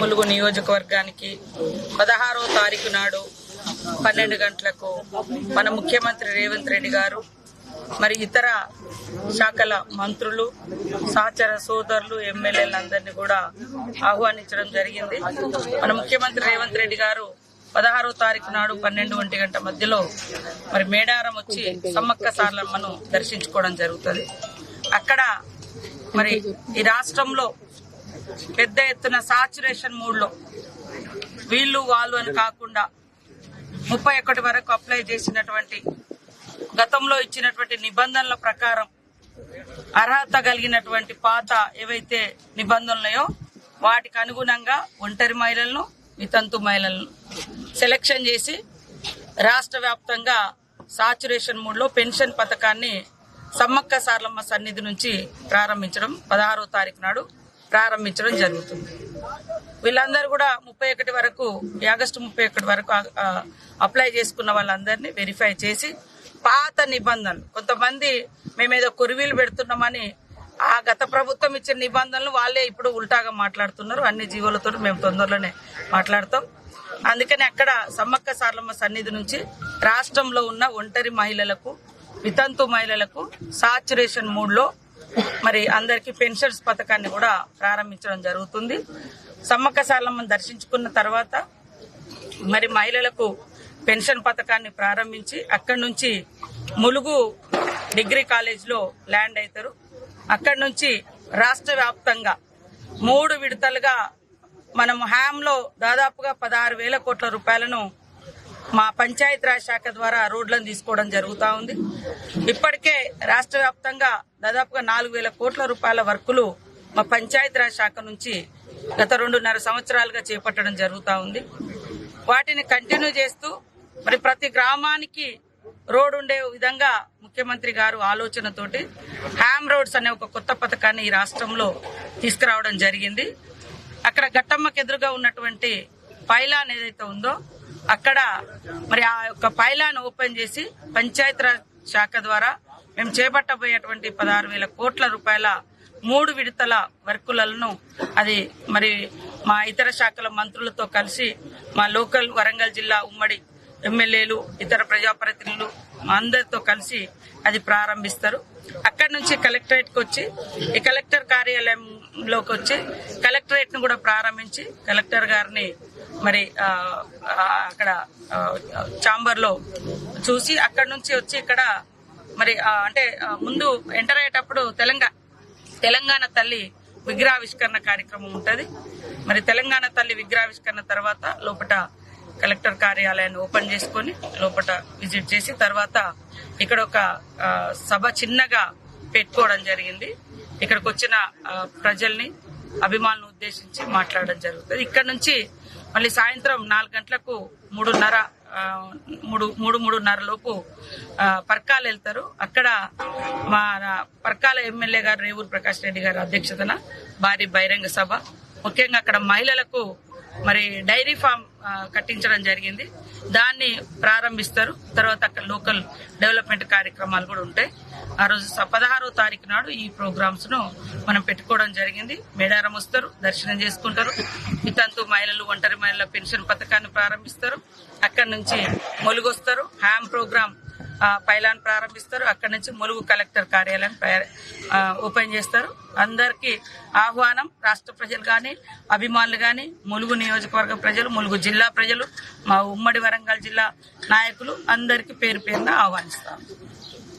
ములుగు నియోజకవర్గానికి 16వ తారీఖు నాడు 12 గంటలకు మన ముఖ్యమంత్రి రేవంత్ రెడ్డి గారు మరి ఇతర శాఖల మంత్రులు సహచర సోదరులు ఎమ్మెల్యేలందరినీ కూడా ఆహ్వానించడం జరిగింది. మన ముఖ్యమంత్రి రేవంత్ రెడ్డి గారు 16వ తారీఖు నాడు 12 గంట మధ్యలో మరి మేడారం వచ్చి సమ్మక్క సారలమ్మను దర్శించుకోవడం జరుగుతుంది. అక్కడ మరి ఈ రాష్ట్రంలో పెద్ద ఎత్తున సాచురేషన్ మూడ్లో వీళ్ళు వాళ్ళు అని కాకుండా 31 వరకు అప్లై చేసినటువంటి గతంలో ఇచ్చినటువంటి నిబంధనల ప్రకారం అర్హత కలిగినటువంటి పాత ఏవైతే నిబంధనలున్నాయో వాటికి అనుగుణంగా ఒంటరి మహిళలను వితంతు మహిళలను సెలెక్షన్ చేసి రాష్ట్ర వ్యాప్తంగా సాచురేషన్ మూడ్లో పెన్షన్ పథకాన్ని సమ్మక్క సారలమ్మ సన్నిధి నుంచి ప్రారంభించడం 16వ తారీఖు నాడు ప్రారంభించడం జరుగుతుంది. వీళ్ళందరూ కూడా 31 వరకు ఆగస్టు 31 వరకు అప్లై చేసుకున్న వాళ్ళందరినీ వెరిఫై చేసి పాత నిబంధనలు కొంతమంది మేమేదో కొరివీలు పెడుతున్నామని ఆ గత ప్రభుత్వం ఇచ్చిన నిబంధనలు వాళ్ళే ఇప్పుడు ఉల్టాగా మాట్లాడుతున్నారు. అన్ని జీవులతో మేము తొందరలోనే మాట్లాడతాం. అందుకని అక్కడ సమ్మక్క సారలమ్మ సన్నిధి నుంచి రాష్ట్రంలో ఉన్న ఒంటరి మహిళలకు వితంతు మహిళలకు సాచురేషన్ మూడ్లో మరి అందరికీ పెన్షన్స్ పథకాన్ని కూడా ప్రారంభించడం జరుగుతుంది. సమ్మక్క సారలమ్మను దర్శించుకున్న తర్వాత మరి మహిళలకు పెన్షన్ పథకాన్ని ప్రారంభించి అక్కడి నుంచి ములుగు డిగ్రీ కాలేజ్లో ల్యాండ్ అవుతారు. అక్కడి నుంచి రాష్ట్ర వ్యాప్తంగా 3 విడతలుగా మనం హ్యామ్లో దాదాపుగా 16,000 కోట్ల రూపాయలను మా పంచాయతీరాజ్ శాఖ ద్వారా రోడ్లను తీసుకోవడం జరుగుతూ ఉంది. ఇప్పటికే రాష్ట్ర వ్యాప్తంగా దాదాపుగా 4,000 కోట్ల రూపాయల వర్కులు మా పంచాయతీరాజ్ శాఖ నుంచి గత 2.5 సంవత్సరాలుగా చేపట్టడం జరుగుతూ ఉంది. వాటిని కంటిన్యూ చేస్తూ మరి ప్రతి గ్రామానికి రోడ్ ఉండే విధంగా ముఖ్యమంత్రి గారు ఆలోచనతోటి హ్యామ్ రోడ్స్ అనే ఒక కొత్త పథకాన్ని ఈ రాష్ట్రంలో తీసుకురావడం జరిగింది. అక్కడ గట్టమ్మకు ఎదురుగా ఉన్నటువంటి పైలాన్ ఏదైతే ఉందో అక్కడ మరి ఆ యొక్క పైలాన్ ఓపెన్ చేసి పంచాయతీరాజ్ శాఖ ద్వారా మేము చేపట్టబోయేటువంటి 16,000 కోట్ల రూపాయల 3 విడతల వర్కులను అది మరి మా ఇతర శాఖల మంత్రులతో కలిసి మా లోకల్ వరంగల్ జిల్లా ఉమ్మడి ఎమ్మెల్యేలు ఇతర ప్రజాప్రతినిధులు అందరితో కలిసి అది ప్రారంభిస్తారు. అక్కడి నుంచి కలెక్టరేట్కి వచ్చి ఈ కలెక్టర్ కార్యాలయంలోకి వచ్చి కలెక్టరేట్ ను కూడా ప్రారంభించి కలెక్టర్ గారిని మరి అక్కడ ఛాంబర్ లో చూసి అక్కడి నుంచి వచ్చి ఇక్కడ మరి అంటే ముందు ఎంటర్ అయ్యేటప్పుడు తెలంగాణ తల్లి విగ్రహావిష్కరణ కార్యక్రమం ఉంటది. మరి తెలంగాణ తల్లి విగ్రహావిష్కరణ తర్వాత లోపల కలెక్టర్ కార్యాలయాన్ని ఓపెన్ చేసుకుని లోపల విజిట్ చేసి తర్వాత ఇక్కడ ఒక సభ చిన్నగా పెట్టుకోవడం జరిగింది. ఇక్కడికి వచ్చిన ప్రజల్ని అభిమానులను ఉద్దేశించి మాట్లాడడం జరుగుతుంది. ఇక్కడ నుంచి మళ్ళీ సాయంత్రం 4 గంటలకు 3:30 లోపు పర్కాలు వెళ్తారు. అక్కడ మా పర్కాల ఎమ్మెల్యే గారు రేవూరు ప్రకాష్ రెడ్డి గారి అధ్యక్షతన భారీ బహిరంగ సభ, ముఖ్యంగా అక్కడ మహిళలకు మరి డైరీ ఫామ్ కట్టించడం జరిగింది. దాన్ని ప్రారంభిస్తారు. తర్వాత అక్కడ లోకల్ డెవలప్మెంట్ కార్యక్రమాలు కూడా ఉంటాయి. ఆ రోజు 16వ తారీఖు నాడు ఈ ప్రోగ్రామ్స్ ను మనం పెట్టుకోవడం జరిగింది. మేడారం వస్తారు, దర్శనం చేసుకుంటారు. వితంతు మహిళలు ఒంటరి మహిళల పెన్షన్ పథకాన్ని ప్రారంభిస్తారు. అక్కడి నుంచి ములుగు వస్తారు, హ్యామ్ ప్రోగ్రామ్ పైలాన్ ప్రారంభిస్తారు. అక్కడి నుంచి ములుగు కలెక్టర్ కార్యాలయం ఓపెన్ చేస్తారు. అందరికీ ఆహ్వానం. రాష్ట్ర ప్రజలు గాని అభిమానులు గాని ములుగు నియోజకవర్గ ప్రజలు, ములుగు జిల్లా ప్రజలు, మా ఉమ్మడి వరంగల్ జిల్లా నాయకులు అందరికీ పేరు పేరున ఆహ్వానిస్తారు.